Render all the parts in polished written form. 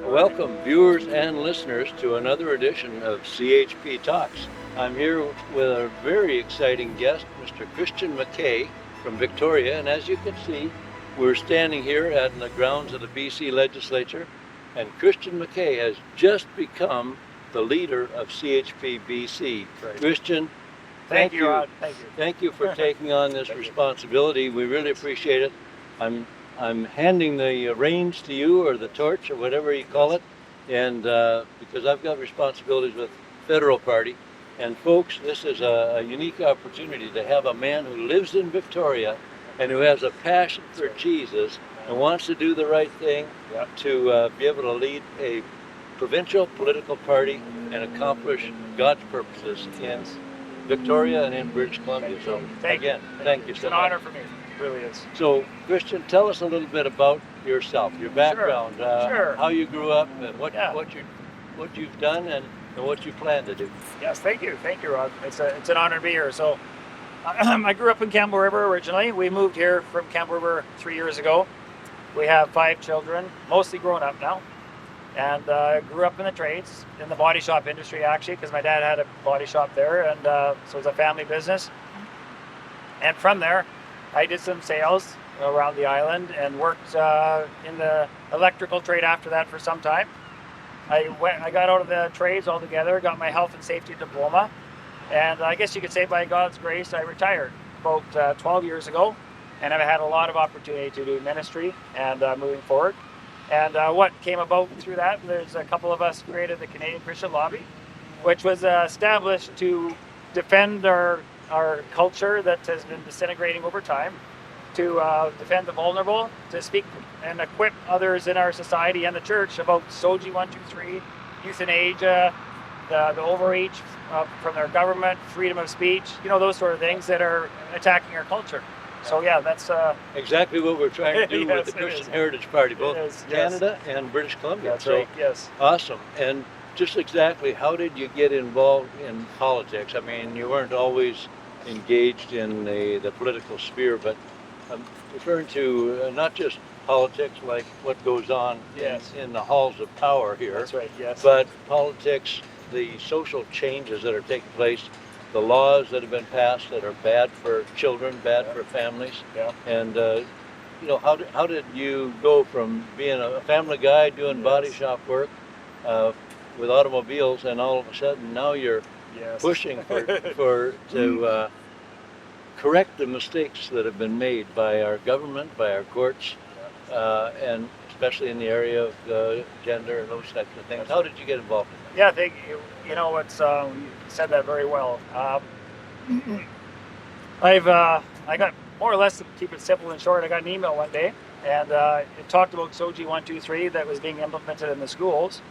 Welcome, viewers and listeners, to another edition of CHP Talks. I'm here with a very exciting guest, Mr. Christian McCay from Victoria, and as you can see, we're standing here at the grounds of the BC Legislature, and Christian McCay has just become the leader of CHP-BC. Right. Christian, Thank you, Rod. Thank you. Thank you for taking on this responsibility. We really appreciate it. I'm handing the reins to you, or the torch, or whatever you call it, and because I've got responsibilities with federal party. And folks, this is a unique opportunity to have a man who lives in Victoria and who has a passion for Jesus and wants to do the right thing to be able to lead a provincial political party and accomplish God's purposes in Victoria and in British Columbia. So Thank you. Thank you It's so an much. honor for me. It really is. So, Christian, tell us a little bit about yourself, your background, Sure. how you grew up, and what you've done, and what you plan to do. Yes, thank you, Rod. It's an honor to be here. So, I grew up in Campbell River originally. We moved here from Campbell River 3 years ago. We have 5 children, mostly grown up now, and grew up in the trades, in the body shop industry actually, because my dad had a body shop there, and so it was a family business. And from there, I did some sales around the island and worked in the electrical trade after that for some time. I got out of the trades altogether, got my health and safety diploma, and I guess you could say by God's grace I retired about 12 years ago, and I've had a lot of opportunity to do ministry and moving forward. And what came about through that, there's a couple of us created the Canadian Christian Lobby, which was established to defend our culture that has been disintegrating over time, to defend the vulnerable, to speak and equip others in our society and the church about SOGI 123, euthanasia, the overreach from their government, freedom of speech, those sort of things that are attacking our culture. So yeah, that's exactly what we're trying to do with the Christian Heritage Party, both Canada and British Columbia. That's right, yes. Awesome. And just exactly how did you get involved in politics? I mean, you weren't always engaged in the political sphere, but I'm referring to not just politics like what goes on in the halls of power here. That's right, yes. But politics, the social changes that are taking place, the laws that have been passed that are bad for children, bad for families. Yeah. And how did you go from being a family guy doing body shop work with automobiles, and all of a sudden now you're pushing to correct the mistakes that have been made by our government, by our courts, and especially in the area of gender and those types of things. How did you get involved in that? Yeah, thank you. You said that very well. I got, more or less, to keep it simple and short, I got an email one day, and it talked about SOGI 123 that was being implemented in the schools.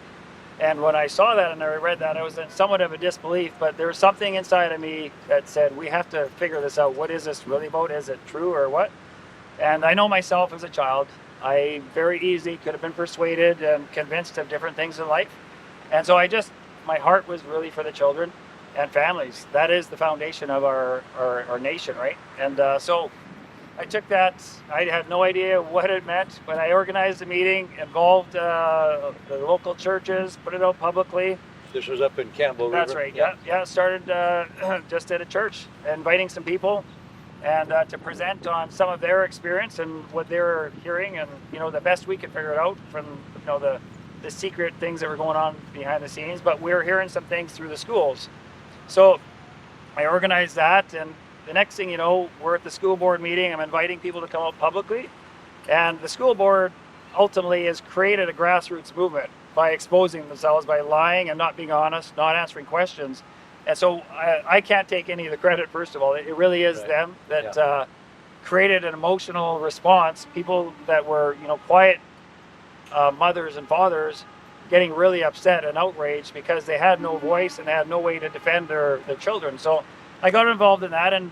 And when I saw that and I read that, I was in somewhat of a disbelief, but there was something inside of me that said, we have to figure this out. What is this really about? Is it true or what? And I know myself as a child, I very easily could have been persuaded and convinced of different things in life. And so my heart was really for the children and families. That is the foundation of our nation, right? And so I took that. I had no idea what it meant, but I organized a meeting, involved the local churches, put it out publicly. This was up in Campbell River? That's right, yeah. Started just at a church, inviting some people and to present on some of their experience and what they were hearing, and the best we could figure it out from the secret things that were going on behind the scenes, but we were hearing some things through the schools. So I organized that, and the next thing you know, we're at the school board meeting. I'm inviting people to come out publicly, and the school board ultimately has created a grassroots movement by exposing themselves, by lying and not being honest, not answering questions. And so I can't take any of the credit, first of all. It really is them that created an emotional response. People that were, quiet mothers and fathers getting really upset and outraged because they had no voice and they had no way to defend their children. So I got involved in that, and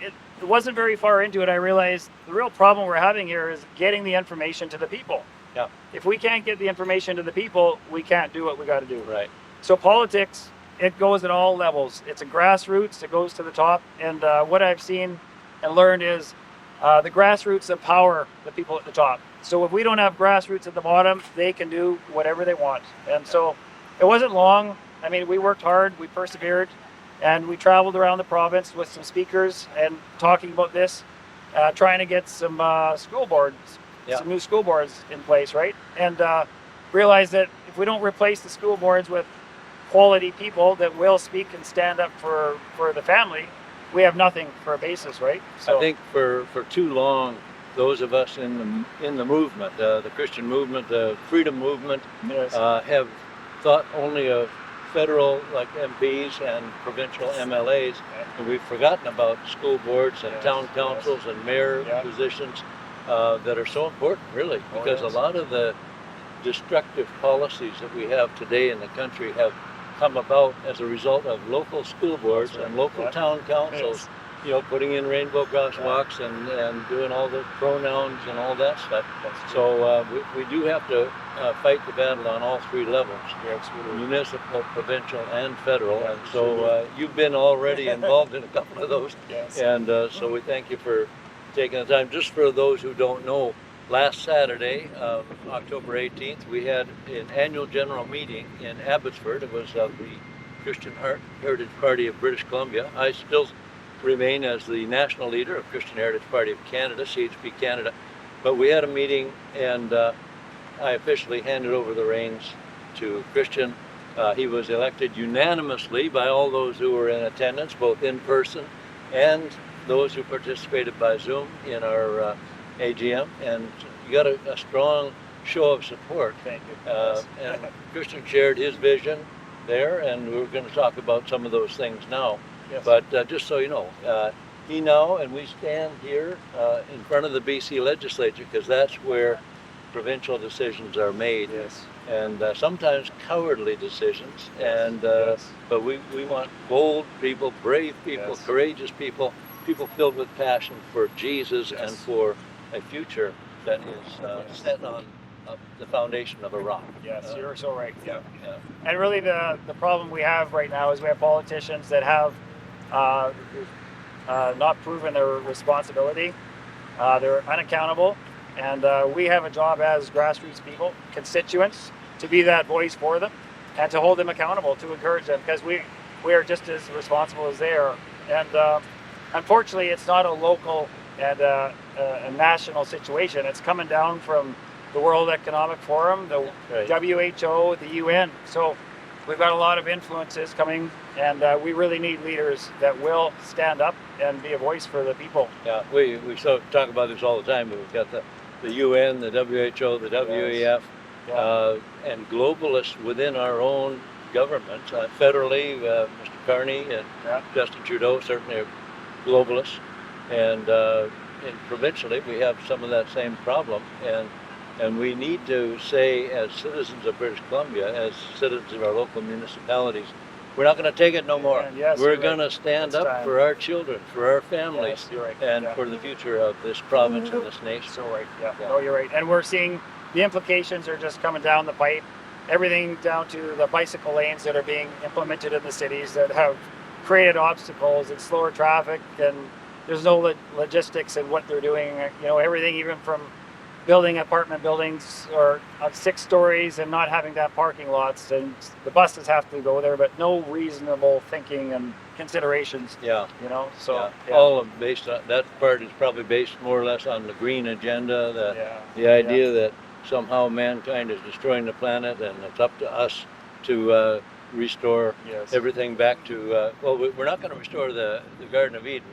it wasn't very far into it. I realized the real problem we're having here is getting the information to the people. Yeah. If we can't get the information to the people, we can't do what we got to do. Right. So politics, it goes at all levels. It's a grassroots. It goes to the top. And what I've seen and learned is the grassroots empower the people at the top. So if we don't have grassroots at the bottom, they can do whatever they want. And so it wasn't long. I mean, we worked hard, we persevered, and we traveled around the province with some speakers and talking about this, trying to get some school boards, some new school boards in place, right? And realized that if we don't replace the school boards with quality people that will speak and stand up for the family, we have nothing for a basis, right? So I think for too long, those of us in the movement, the Christian movement, the freedom movement, have thought only of federal like MPs and provincial MLAs, and we've forgotten about school boards and town councils and mayor positions that are so important, really, because a lot of the destructive policies that we have today in the country have come about as a result of local school boards and local town councils, you know, putting in rainbow crosswalks and doing all the pronouns and all that stuff. So we do have to fight the battle on all three levels, municipal, provincial, and federal. And so you've been already involved in a couple of those. And so we thank you for taking the time. Just for those who don't know, last Saturday, October 18th, we had an annual general meeting in Abbotsford. It was of the Christian Heritage Party of British Columbia. I still remain as the national leader of Christian Heritage Party of Canada, CHP Canada. But we had a meeting, and I officially handed over the reins to Christian. He was elected unanimously by all those who were in attendance, both in person and those who participated by Zoom in our AGM, and you got a strong show of support. Thank you. And Christian shared his vision there, and we're going to talk about some of those things now. But just so you know, he now, and we stand here in front of the BC Legislature, because that's where provincial decisions are made, and sometimes cowardly decisions. And but we want bold people, brave people, courageous people, people filled with passion for Jesus and for a future that is set on the foundation of a rock. You're so right. And really the problem we have right now is we have politicians that have not proven their responsibility. They're unaccountable, and we have a job as grassroots people, constituents, to be that voice for them and to hold them accountable, to encourage them, because we are just as responsible as they are. And unfortunately, it's not a local and a national situation. It's coming down from the World Economic Forum, the WHO, the UN. So we've got a lot of influences coming, and we really need leaders that will stand up and be a voice for the people. We so talk about this all the time. We've got the UN, the WHO, the WEF, and globalists within our own government. Federally, Mr. Carney and Justin Trudeau certainly are globalists. And provincially, we have some of that same problem, and we need to say, as citizens of British Columbia, as citizens of our local municipalities, we're not going to take it no more. We're going to stand up for our children, for our families, and for the future of this province and this nation. No, you're right. And we're seeing the implications are just coming down the pipe. Everything down to the bicycle lanes that are being implemented in the cities that have created obstacles and slower traffic, and there's no logistics in what they're doing. You know, everything even from building apartment buildings or 6 stories and not having that parking lots, and the buses have to go there, but no reasonable thinking and considerations. You know, so all of based on that part is probably based more or less on the green agenda. The idea that somehow mankind is destroying the planet, and it's up to us to restore everything back to. Well, we're not going to restore the Garden of Eden.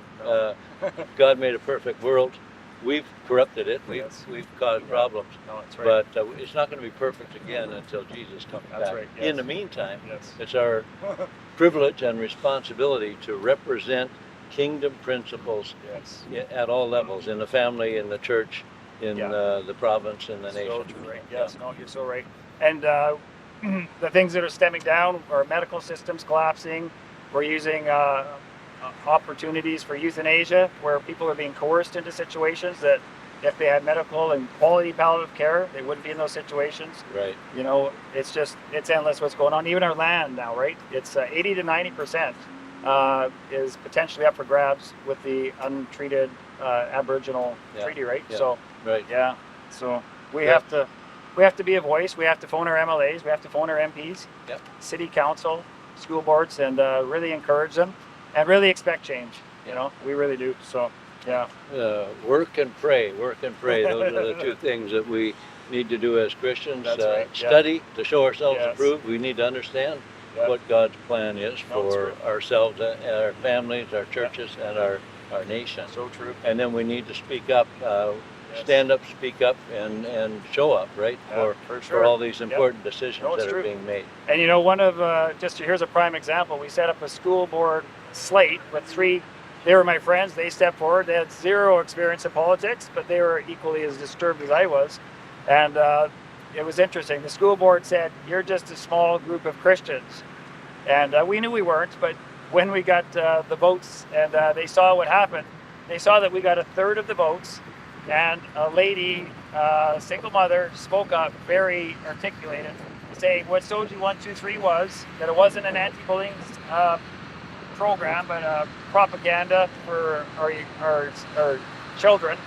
God made a perfect world. We've corrupted it. We've caused problems. But it's not going to be perfect again until Jesus comes back. In the meantime, it's our privilege and responsibility to represent kingdom principles at all levels, in the family, in the church, in the province, in the nation. No, you're so right. And the things that are stemming down are medical systems collapsing. We're using opportunities for euthanasia, where people are being coerced into situations that if they had medical and quality palliative care, they wouldn't be in those situations. You know, it's endless what's going on. Even our land now, right? It's 80 to 90% is potentially up for grabs with the untreated Aboriginal treaty, right? Yeah. So Right. yeah, so we have to be a voice. We have to phone our MLAs. We have to phone our MPs, Yep. city council, school boards, and really encourage them and really expect change. You know, we really do. So yeah. Work and pray. Work and pray. Those are the two things that we need to do as Christians. That's right, yeah. Study to show ourselves Yes. approved. We need to understand Yeah. what God's plan is No, it's for true. ourselves, our families, our churches, and our nation. So true. And then we need to speak up, Yes. stand up, speak up, and show up, right? Yeah, for sure. For all these important decisions No, it's that are true. being made. And you know, one of here's a prime example. We set up a school board slate with 3. They were my friends. They stepped forward. They had 0 experience in politics, but they were equally as disturbed as I was. And it was interesting. The school board said, "You're just a small group of Christians," and we knew we weren't. But when we got the votes and they saw what happened, they saw that we got a third of the votes, and a lady, single mother, spoke up, very articulated, saying what Soji 123 was, that it wasn't an anti-bullying program, but propaganda for our children.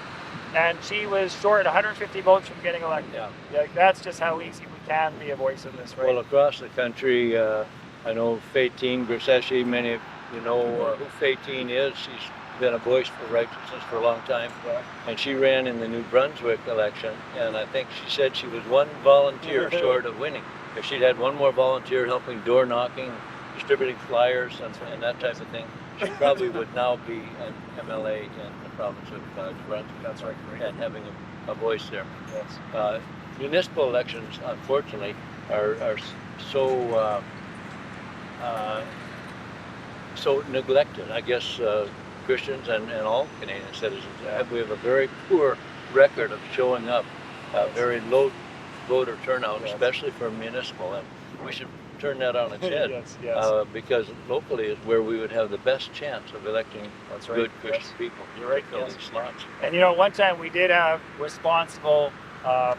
And she was short 150 votes from getting elected. Yeah. That's just how easy we can be a voice in this, right? Well, across the country, I know Fatine Grasseshi, many of you know who Fatine is. She's been a voice for righteousness for a long time. Yeah. And she ran in the New Brunswick election, and I think she said she was one volunteer short of winning. If she'd had one more volunteer helping door knocking, distributing flyers, and that type of thing, she probably would now be an MLA in the province of New Brunswick. That's right. And having a voice there. Yes. Municipal elections, unfortunately, are so so neglected. I guess Christians and all Canadian citizens we have a very poor record of showing up. Very low voter turnout, Yes. especially for municipal, and we should turn that on its head. Yes. Because locally is where we would have the best chance of electing That's right. good Christian Yes. people. You're right, to fill yes. these slots. And you know, one time we did have responsible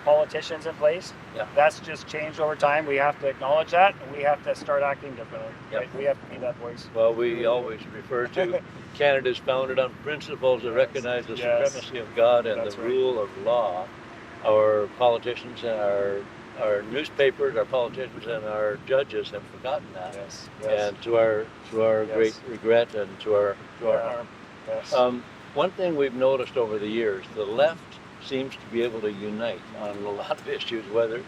politicians in place. Yeah. That's just changed over time. We have to acknowledge that, and we have to start acting differently. Yep. Right? We have to be that voice. Well, we always refer to Canada's founded on principles that recognize the Yes. supremacy of God and That's the right. rule of law. Our politicians and our newspapers, our politicians and our judges have forgotten that. Yes. And to our Yes. great regret and to our harm. Yes. One thing we've noticed over the years, the left seems to be able to unite on a lot of issues, whether,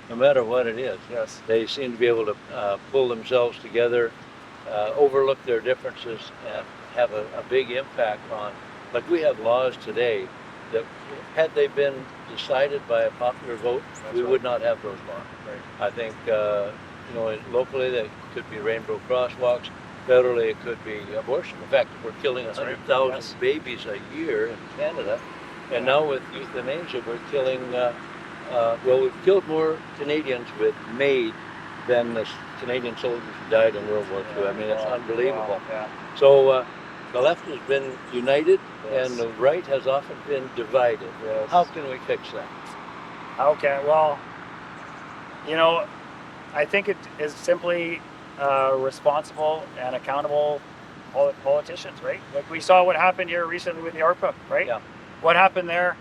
no matter what it is. Yes. They seem to be able to pull themselves together, overlook their differences, and have a big impact on, like we have laws today that had they been decided by a popular vote, we would not have those laws. Right. I think, locally that could be rainbow crosswalks, federally it could be abortion. In fact, we're killing That's right. 100,000 Yes. babies a year in Canada, and now with euthanasia we're killing, we've killed more Canadians with MAID than the Canadian soldiers who died in World War II. I mean, it's Wow. unbelievable. Wow. Yeah. So the left has been united, Yes. and the right has often been divided. Yes. How can we fix that? Okay, well, I think it is simply responsible and accountable politicians, right? Like we saw what happened here recently with the ARPA, right? Yeah. What happened there,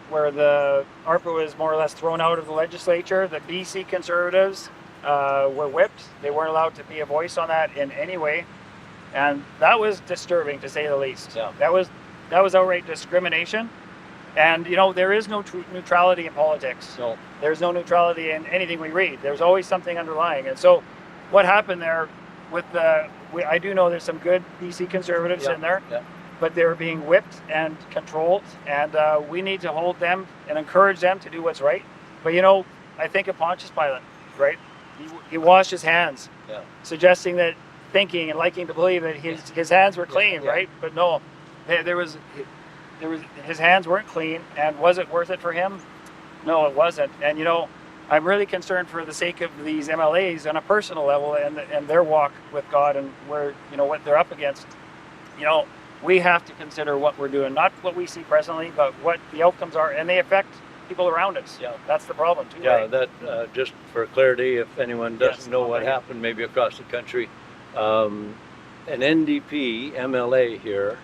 where the ARPA was more or less thrown out of the legislature, the BC Conservatives were whipped. They weren't allowed to be a voice on that in any way. And that was disturbing, to say the least. Yeah. That was outright discrimination. And there is no neutrality in politics. No. There's no neutrality in anything we read. There's always something underlying. And so, what happened there with I do know there's some good BC Conservatives in there, but they were being whipped and controlled. And we need to hold them and encourage them to do what's right. But I think of Pontius Pilate, right? He washed his hands, suggesting that, thinking and liking to believe that his hands were clean, right? But no, there was his hands weren't clean. And was it worth it for him? No, it wasn't. And I'm really concerned for the sake of these MLAs on a personal level and their walk with God and where what they're up against. We have to consider what we're doing, not what we see presently, but what the outcomes are, and they affect people around us. Yeah. That's the problem too. Yeah, right? that just for clarity, if anyone doesn't know what happened, maybe across the country, an NDP MLA here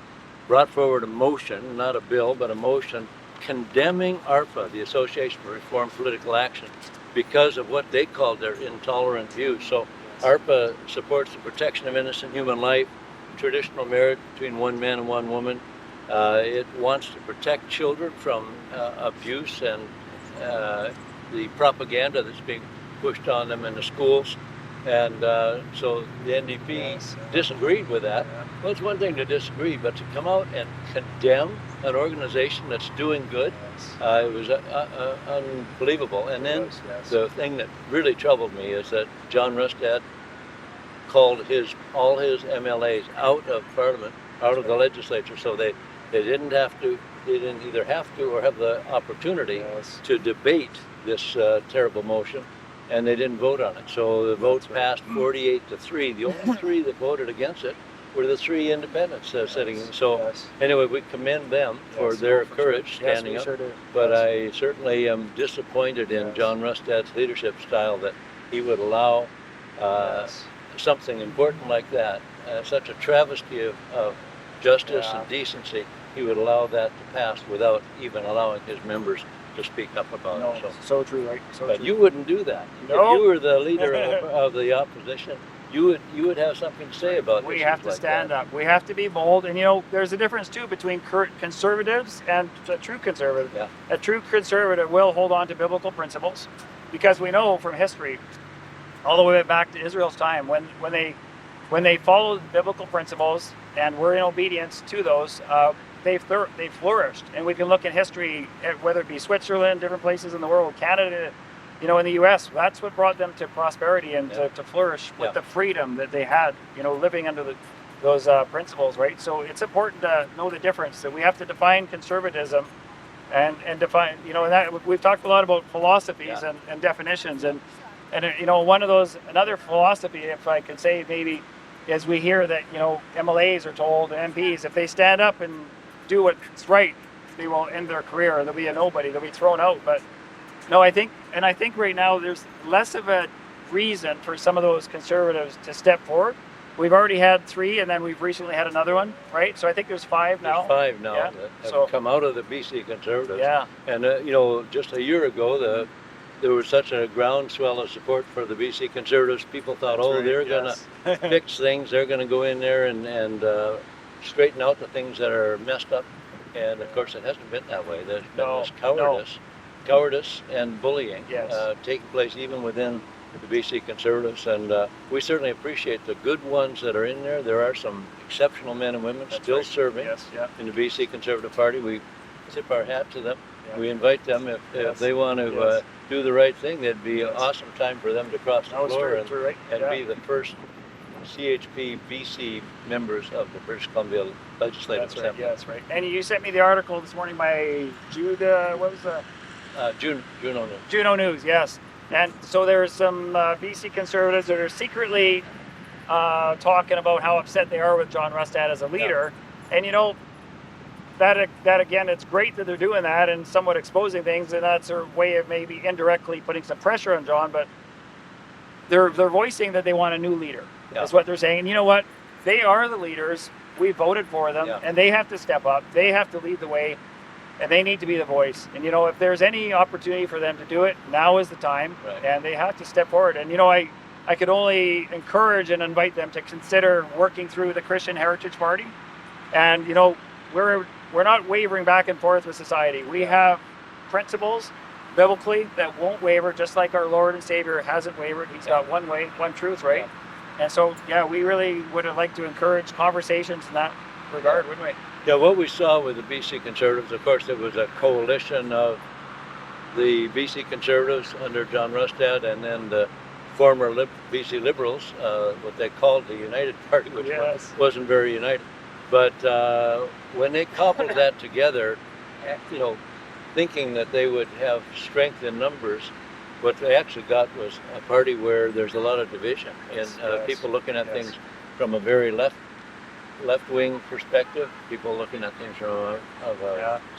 brought forward a motion, not a bill, but a motion condemning ARPA, the Association for Reform Political Action, because of what they called their intolerant views. So ARPA supports the protection of innocent human life, traditional marriage between one man and one woman. It wants to protect children from abuse and the propaganda that's being pushed on them in the schools. And so the NDP disagreed with that. Well, it's one thing to disagree, but to come out and condemn an organization that's doing good, it was unbelievable. And then the thing that really troubled me is that John Rustad called all his MLAs out of Parliament, out of the legislature, so they didn't either have to or have the opportunity to debate this terrible motion. And they didn't vote on it. So the votes passed 48-3. The only three that voted against it were the three independents sitting in. So anyway, we commend them for their courage standing up. But I certainly am disappointed in John Rustad's leadership style, that he would allow something important like that, such a travesty of justice and decency. He would allow that to pass without even allowing his members to speak up about it. So true, right? But you wouldn't do that. No. If you were the leader of the opposition, you would have something to say about it. We have to stand up. We have to be bold. And there's a difference too between conservatives and a true conservative. Yeah. A true conservative will hold on to biblical principles, because we know from history, all the way back to Israel's time, when they followed biblical principles and were in obedience to those, they flourished. And we can look in history, whether it be Switzerland, different places in the world, Canada, in the US, that's what brought them to prosperity and to flourish with the freedom that they had, living under those principles, right? So it's important to know the difference, that we have to define conservatism and define, and that we've talked a lot about philosophies and definitions. And one of those, another philosophy, if I could say maybe, is we hear that, MLAs are told, MPs, if they stand up and do what's right, they will end their career. They'll be a nobody. They'll be thrown out. But no, I think right now there's less of a reason for some of those conservatives to step forward. We've already had 3, and then we've recently had another one, right? So I think there's 5 now. There's 5 now that have come out of the BC Conservatives. Yeah. And just a year ago, there was such a groundswell of support for the BC Conservatives. People thought, they're going to fix things. They're going to go in there and straighten out the things that are messed up. And of course, it hasn't been that way. There's been this cowardice and bullying taking place even within the BC Conservatives. And we certainly appreciate the good ones that are in there. There are some exceptional men and women still serving in the BC Conservative Party. We tip our hat to them. We invite them if they want to do the right thing. It'd be an awesome time for them to cross the floor and be the first CHP-BC members of the British Columbia Legislative Assembly. That's right. And you sent me the article this morning by Jude, what was the? Juno News. Juno News, yes. And so there's some BC Conservatives that are secretly talking about how upset they are with John Rustad as a leader. And that again, it's great that they're doing that and somewhat exposing things, and that's their way of maybe indirectly putting some pressure on John, but they're voicing that they want a new leader. That's what they're saying. And you know what? They are the leaders. We voted for them, and they have to step up. They have to lead the way, and they need to be the voice. And if there's any opportunity for them to do it, now is the time, and they have to step forward. And I could only encourage and invite them to consider working through the Christian Heritage Party. And we're not wavering back and forth with society. We have principles biblically that won't waver, just like our Lord and Savior hasn't wavered. He's got one way, one truth, right? And so, we really would have liked to encourage conversations in that regard, wouldn't we? Yeah, what we saw with the BC Conservatives, of course, it was a coalition of the BC Conservatives under John Rustad and then the former BC Liberals, what they called the United Party, which wasn't very united. But when they coupled that together, thinking that they would have strength in numbers, what they actually got was a party where there's a lot of division and people looking at things from a very left-wing perspective, people looking at things from a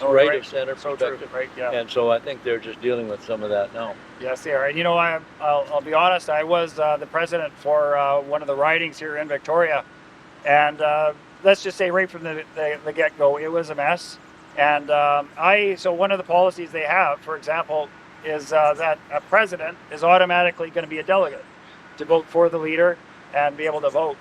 right of center perspective. And so I think they're just dealing with some of that now. Yes, they are. And I'll be honest, I was the president for one of the ridings here in Victoria. And let's just say right from the get-go, it was a mess. And so one of the policies they have, for example, is that a president is automatically going to be a delegate to vote for the leader and be able to vote.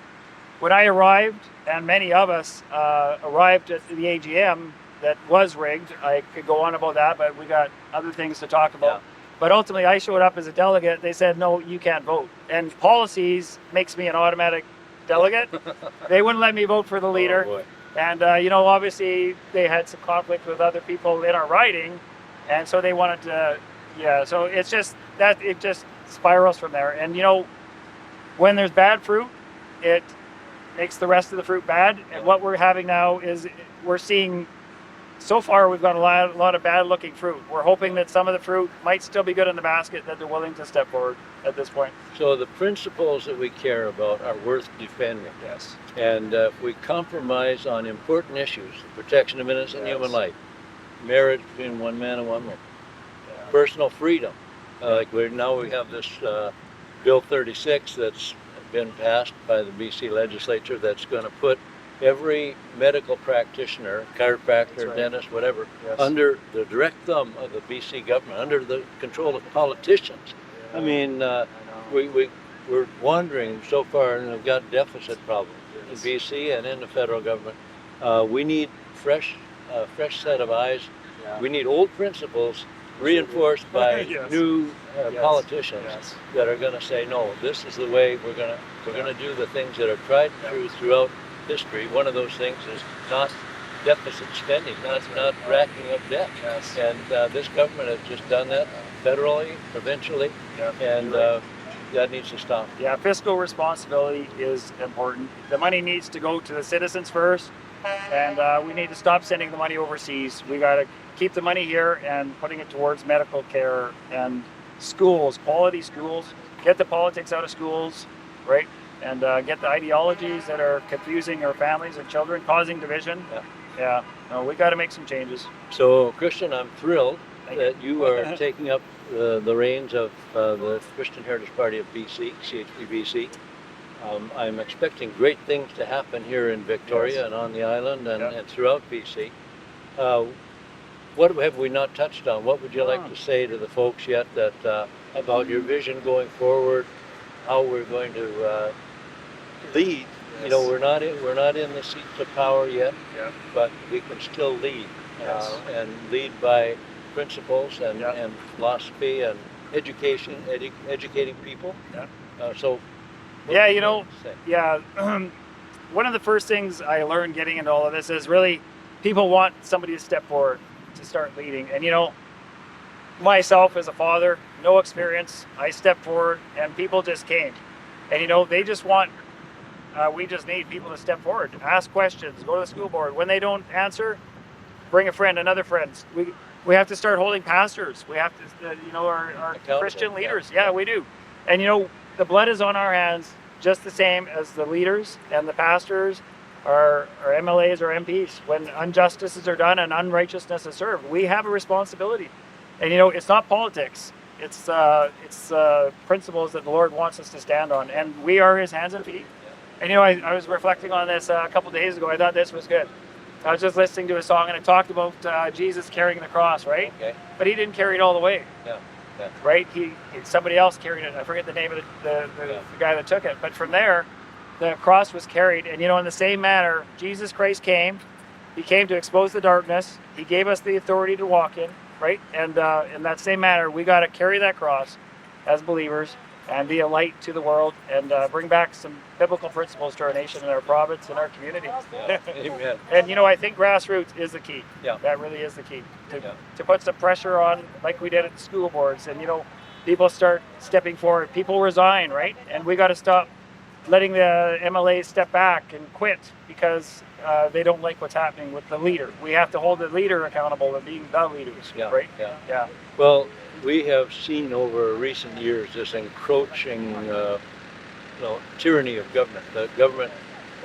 When I arrived, and many of us arrived at the AGM that was rigged, I could go on about that, but we got other things to talk about. Yeah. But ultimately, I showed up as a delegate. They said, no, you can't vote. And policies makes me an automatic delegate. They wouldn't let me vote for the leader. Oh, boy. And, obviously they had some conflict with other people in our riding. And so they wanted to, so it's just that it just spirals from there. And, when there's bad fruit, it makes the rest of the fruit bad. And what we're having now is we're seeing, so far we've got a lot of bad looking fruit. We're hoping that some of the fruit might still be good in the basket, that they're willing to step forward at this point. So the principles that we care about are worth defending. Yes. And if we compromise on important issues, the protection of innocent human life, marriage between one man and one woman, personal freedom, like now we have this Bill 36 that's been passed by the BC Legislature that's going to put every medical practitioner, chiropractor, dentist, whatever, under the direct thumb of the BC government, under the control of politicians. I mean, we're wandering so far, and we've got deficit problems in BC and in the federal government. We need fresh set of eyes. We need old principles reinforced by new politicians that are going to say, no, this is the way we're going to do the things that are tried and true throughout history. One of those things is not deficit spending, not racking up debt. And this government has just done that federally, provincially, and that needs to stop. Yeah, fiscal responsibility is important. The money needs to go to the citizens first, and we need to stop sending the money overseas. We got to keep the money here and putting it towards medical care and schools, quality schools. Get the politics out of schools, right? And get the ideologies that are confusing our families and children, causing division. No, we got to make some changes. So, Christian, I'm thrilled that you are taking up the reins of the Christian Heritage Party of BC, CHP-BC. I'm expecting great things to happen here in Victoria and on the island and throughout BC. What have we not touched on? What would you like to say to the folks yet that about your vision going forward, how we're going to lead? We're not in the seats of power yet, but we can still lead and lead by principles and philosophy and education, educating people. One of the first things I learned getting into all of this is really people want somebody to step forward to start leading. And myself as a father, no experience, I stepped forward and people just came. And they just want, we just need people to step forward, ask questions, go to the school board. When they don't answer, bring a friend, another friend. We have to start holding pastors. We have to, our Christian leaders. Yeah, we do. And the blood is on our hands just the same as the leaders and the pastors, our MLAs or MPs. When injustices are done and unrighteousness is served, we have a responsibility. And it's not politics. It's principles that the Lord wants us to stand on, and we are His hands and feet. And I was reflecting on this a couple days ago. I thought this was good. I was just listening to a song, and it talked about Jesus carrying the cross, right? Okay. But He didn't carry it all the way. Yeah. Right? Somebody else carried it. I forget the name of the guy that took it. But from there, the cross was carried. And in the same manner, Jesus Christ came. He came to expose the darkness. He gave us the authority to walk in, right? And in that same manner, we got to carry that cross as believers and be a light to the world and bring back some biblical principles to our nation and our province and our community. Yeah. Amen. And I think grassroots is the key. Yeah. That really is the key to put some pressure on, like we did at the school boards, and people start stepping forward. People resign, right? And we got to stop letting the MLAs step back and quit because they don't like what's happening with the leader. We have to hold the leader accountable and being the leaders, right? Yeah. Well, we have seen over recent years this encroaching tyranny of government. The government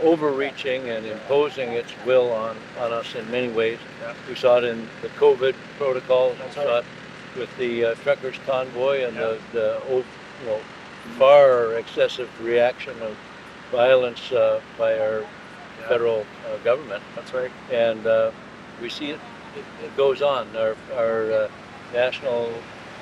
overreaching and imposing its will on us in many ways. Yeah. We saw it in the COVID protocols. We saw it with the truckers convoy and the far excessive reaction of violence by our federal government. That's right. And we see it goes on. Our national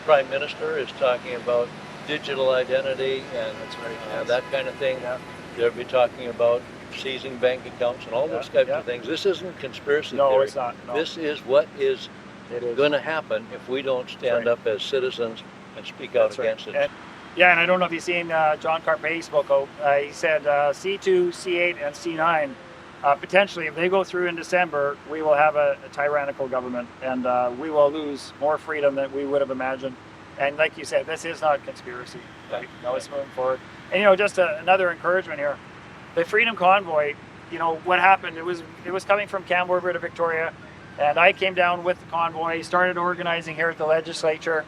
prime minister is talking about digital identity and That's right. that kind of thing. Yeah. They'll be talking about seizing bank accounts and all those types of things. This isn't conspiracy No, theory. it's not. No. This is what is It is. going to happen if we don't stand right. up as citizens and speak out That's right. against it. And, yeah, and I don't know if you've seen John Carpay spoke out. He said C2, C8, and C9, potentially, if they go through in December, we will have a tyrannical government, and we will lose more freedom than we would have imagined. And like you said, this is not conspiracy. Right? No, it's moving forward. And just another encouragement here. The Freedom Convoy, what happened, it was coming from Campbell River to Victoria, and I came down with the convoy, started organizing here at the legislature,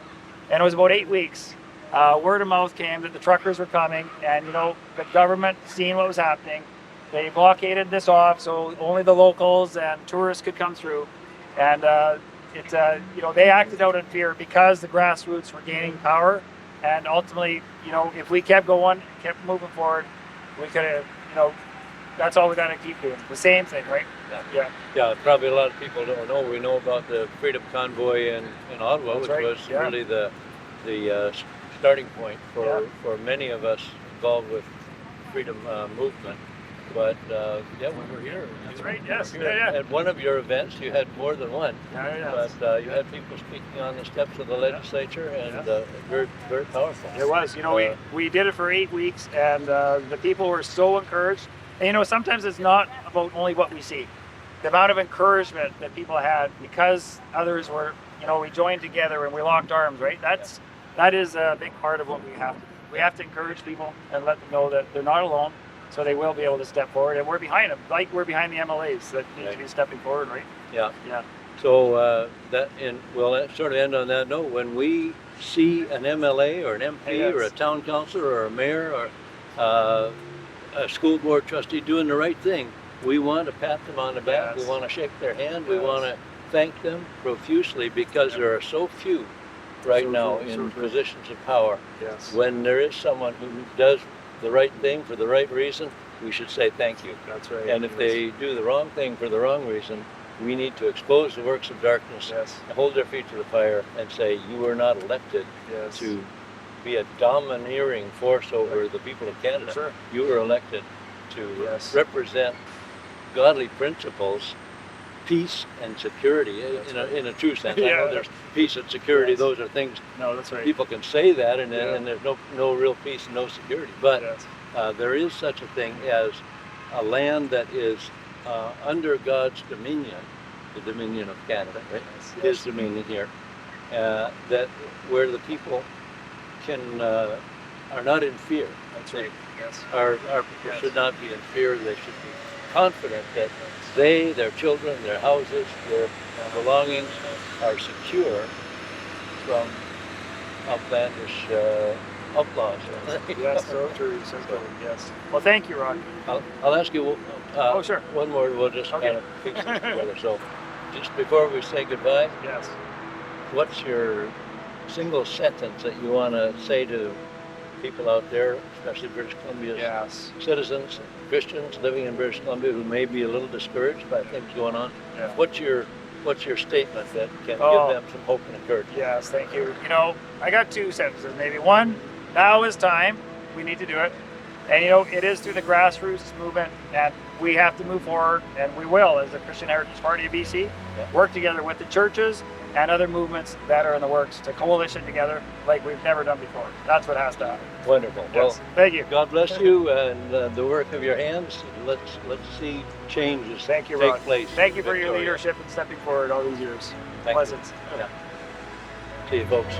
and it was about 8 weeks. Word of mouth came that the truckers were coming, and the government, seeing what was happening, they blockaded this off so only the locals and tourists could come through. And they acted out in fear because the grassroots were gaining power. And ultimately, if we kept going, kept moving forward, we could have, that's all we got to keep doing. The same thing, right? Yeah, probably a lot of people don't know. We know about the Freedom Convoy in Ottawa, That's which right. was Yeah. really the starting point for many of us involved with the freedom movement. But we were here. That's right, yes. You were here at one of your events, you had more than one. Yeah. But you had people speaking on the steps of the legislature, and very, very powerful. It was. We did it for 8 weeks, and the people were so encouraged. And sometimes it's not about only what we see. The amount of encouragement that people had because others were, we joined together and we locked arms, right? That is a big part of what we have to do. We have to encourage people and let them know that they're not alone, so they will be able to step forward. And we're behind them, like we're behind the MLAs that need to be stepping forward, right? Yeah. Yeah. So let's sort of end on that note. When we see an MLA or an MP or a town councillor or a mayor or a school board trustee doing the right thing, we want to pat them on the back. We want to shake their hand. We want to thank them profusely because there are so few right now in positions of power. Yes. When there is someone who does the right thing for the right reason, we should say thank you. That's right. And if they do the wrong thing for the wrong reason, we need to expose the works of darkness, hold their feet to the fire, and say, you were not elected to be a domineering force over the people of Canada. Sure. You were elected to represent godly principles, peace and security in a true sense. I know there's peace and security. Those are things. No, that's right. People can say that, and there's no real peace and no security. But there is such a thing as a land that is under God's dominion, the dominion of Canada, right? His dominion here, that where the people are not in fear. That's right. Yes. Our people should not be in fear. They should be confident that they, their children, their houses, their belongings are secure from outlandish outlaws. Yes, so true. Yes. Well, thank you, Ron. I'll ask you sure. one more. We'll just kind of piece this together. So, just before we say goodbye, what's your single sentence that you want to say to people out there, especially British Columbia's citizens, Christians living in British Columbia who may be a little discouraged by things going on? What's your statement that can give them some hope and encouragement? Yes, thank you. I got two sentences. Maybe one, now is time. We need to do it. And it is through the grassroots movement, and we have to move forward, and we will, as the Christian Heritage Party of BC, work together with the churches and other movements that are in the works to coalition together like we've never done before. That's what has to happen. Wonderful. Yes. Well, thank you. God bless you and the work of your hands. Let's see changes take place. Thank you for your leadership and stepping forward all these years. Pleasant. See you, folks.